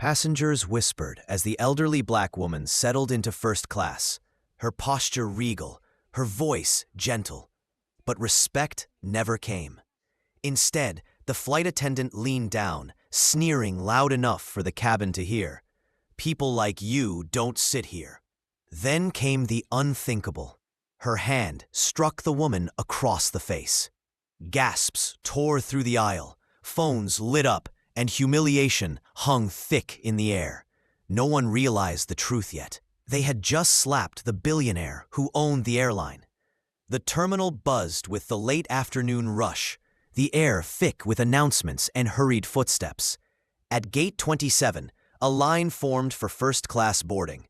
Passengers whispered as the elderly black woman settled into first class, her posture regal, her voice gentle. But respect never came. Instead, the flight attendant leaned down, sneering loud enough for the cabin to hear. "People like you don't sit here." Then came the unthinkable. Her hand struck the woman across the face. Gasps tore through the aisle, phones lit up, and humiliation hung thick in the air. No one realized the truth yet. They had just slapped the billionaire who owned the airline. The terminal buzzed with the late afternoon rush, the air thick with announcements and hurried footsteps. At Gate 27, a line formed for first-class boarding.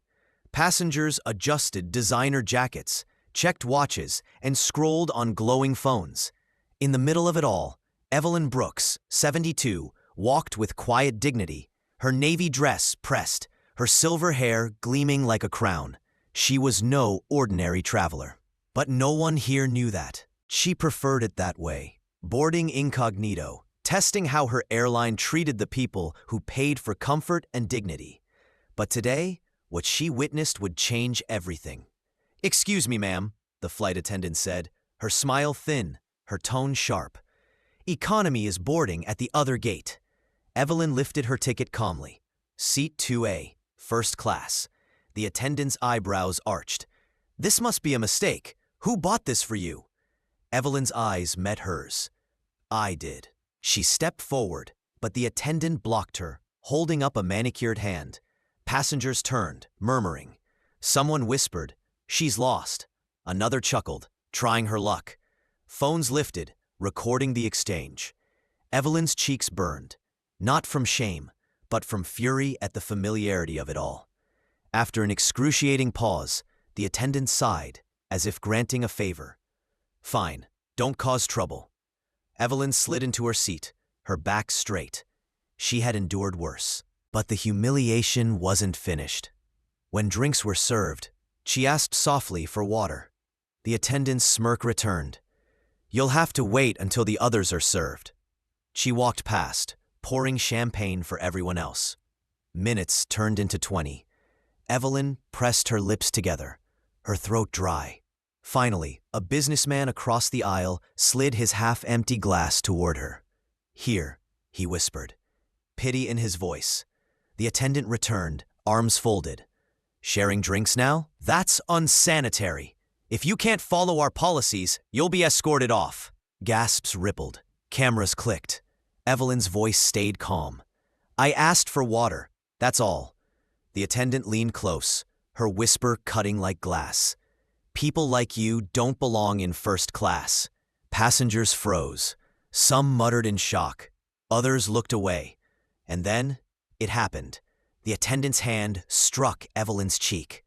Passengers adjusted designer jackets, checked watches, and scrolled on glowing phones. In the middle of it all, Evelyn Brooks, 72, walked with quiet dignity, her navy dress pressed, her silver hair gleaming like a crown. She was no ordinary traveler. But no one here knew that. She preferred it that way, boarding incognito, testing how her airline treated the people who paid for comfort and dignity. But today, what she witnessed would change everything. "Excuse me, ma'am," the flight attendant said, her smile thin, her tone sharp. "Economy is boarding at the other gate." Evelyn lifted her ticket calmly. "Seat 2A, first class." The attendant's eyebrows arched. "This must be a mistake. Who bought this for you?" Evelyn's eyes met hers. "I did." She stepped forward, but the attendant blocked her, holding up a manicured hand. Passengers turned, murmuring. Someone whispered, "She's lost." Another chuckled, trying her luck. Phones lifted, recording the exchange. Evelyn's cheeks burned, not from shame, but from fury at the familiarity of it all. After an excruciating pause, the attendant sighed, as if granting a favor. "Fine, don't cause trouble." Evelyn slid into her seat, her back straight. She had endured worse. But the humiliation wasn't finished. When drinks were served, she asked softly for water. The attendant's smirk returned. "You'll have to wait until the others are served." She walked past, pouring champagne for everyone else. Minutes turned into 20. Evelyn pressed her lips together, her throat dry. Finally, a businessman across the aisle slid his half-empty glass toward her. "Here," he whispered, pity in his voice. The attendant returned, arms folded. "Sharing drinks now? That's unsanitary. If you can't follow our policies, you'll be escorted off." Gasps rippled. Cameras clicked. Evelyn's voice stayed calm. "I asked for water, that's all." The attendant leaned close, her whisper cutting like glass. "People like you don't belong in first class." Passengers froze. Some muttered in shock. Others looked away. And then, it happened. The attendant's hand struck Evelyn's cheek.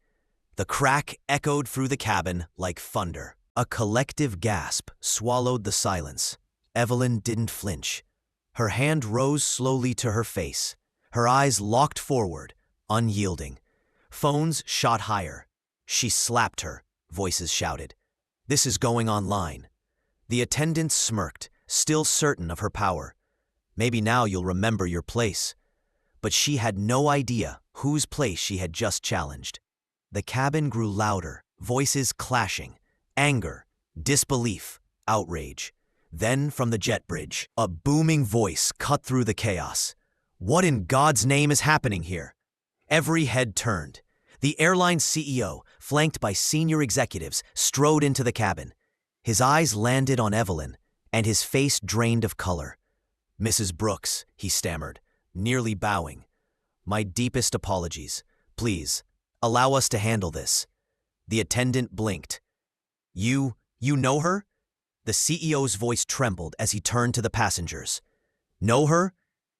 The crack echoed through the cabin like thunder. A collective gasp swallowed the silence. Evelyn didn't flinch. Her hand rose slowly to her face. Her eyes locked forward, unyielding. Phones shot higher. She slapped her, voices shouted. "This is going online." The attendant smirked, still certain of her power. "Maybe now you'll remember your place." But she had no idea whose place she had just challenged. The cabin grew louder, voices clashing, anger, disbelief, outrage. Then from the jet bridge, a booming voice cut through the chaos. "What in God's name is happening here?" Every head turned. The airline CEO, flanked by senior executives, strode into the cabin. His eyes landed on Evelyn, and his face drained of color. "Mrs. Brooks," he stammered, nearly bowing. "My deepest apologies. Please, allow us to handle this." The attendant blinked. You know her?" The CEO's voice trembled as he turned to the passengers. "Know her?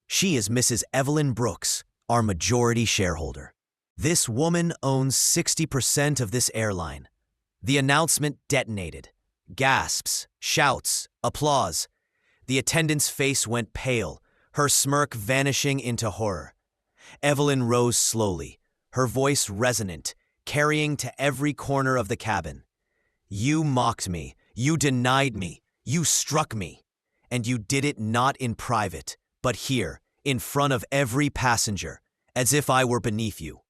She is Mrs. Evelyn Brooks, our majority shareholder. This woman owns 60% of this airline." The announcement detonated. Gasps, shouts, applause. The attendant's face went pale, her smirk vanishing into horror. Evelyn rose slowly, her voice resonant, carrying to every corner of the cabin. "You mocked me, you denied me, you struck me. And you did it not in private, but here, in front of every passenger, as if I were beneath you.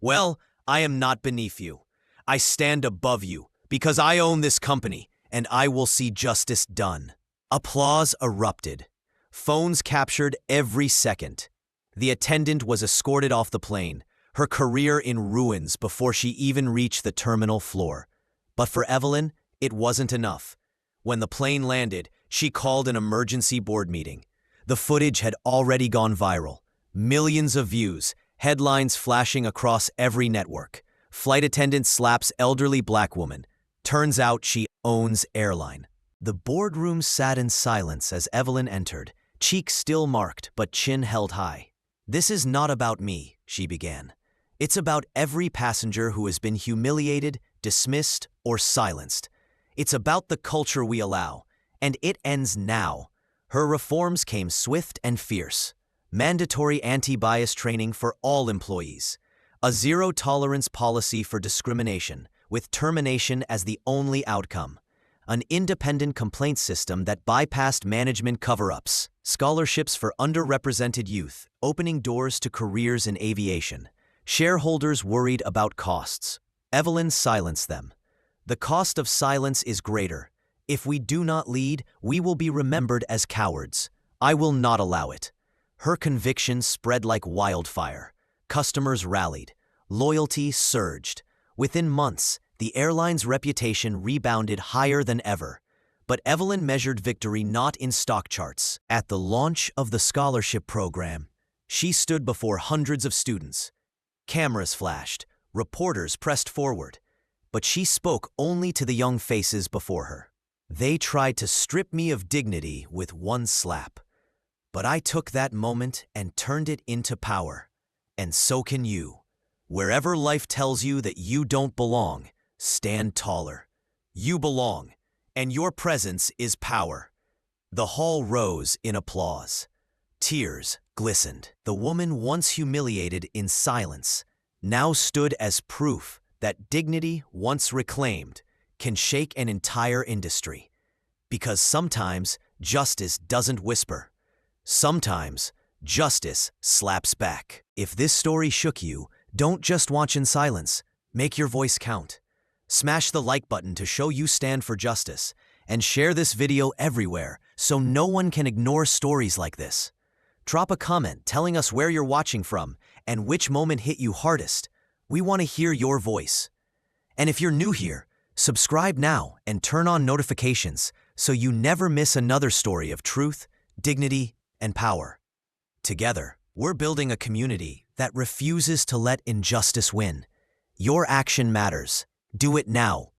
Well, I am not beneath you. I stand above you because I own this company and I will see justice done. Applause erupted. Phones captured every second. The attendant was escorted off the plane, her career in ruins before she even reached the terminal floor. But for Evelyn, it wasn't enough. When the plane landed, she called an emergency board meeting. The footage had already gone viral. Millions of views, headlines flashing across every network. Flight attendant slaps elderly black woman. Turns out she owns Airline. The boardroom sat in silence as Evelyn entered, cheek still marked but chin held high. "This is not about me," she began. "It's about every passenger who has been humiliated, dismissed, or silenced. It's about the culture we allow, and it ends now." Her reforms came swift and fierce. Mandatory anti-bias training for all employees. A zero-tolerance policy for discrimination, with termination as the only outcome. An independent complaint system that bypassed management cover-ups. Scholarships for underrepresented youth, opening doors to careers in aviation. Shareholders worried about costs. Evelyn silenced them. "The cost of silence is greater. If we do not lead, we will be remembered as cowards. I will not allow it." Her conviction spread like wildfire. Customers rallied. Loyalty surged. Within months, the airline's reputation rebounded higher than ever. But Evelyn measured victory not in stock charts. At the launch of the scholarship program, she stood before hundreds of students. Cameras flashed. Reporters pressed forward. But she spoke only to the young faces before her. "They tried to strip me of dignity with one slap. But I took that moment and turned it into power. And so can you. Wherever life tells you that you don't belong, stand taller. You belong, and your presence is power." The hall rose in applause. Tears glistened. The woman once humiliated in silence now stood as proof that dignity once reclaimed can shake an entire industry. Because sometimes justice doesn't whisper. Sometimes justice slaps back. If this story shook you, don't just watch in silence. Make your voice count. Smash the like button to show you stand for justice, and share this video everywhere so no one can ignore stories like this. Drop a comment telling us where you're watching from and which moment hit you hardest. We want to hear your voice. And if you're new here, subscribe now and turn on notifications so you never miss another story of truth, dignity, and power. Together, we're building a community that refuses to let injustice win. Your action matters. Do it now.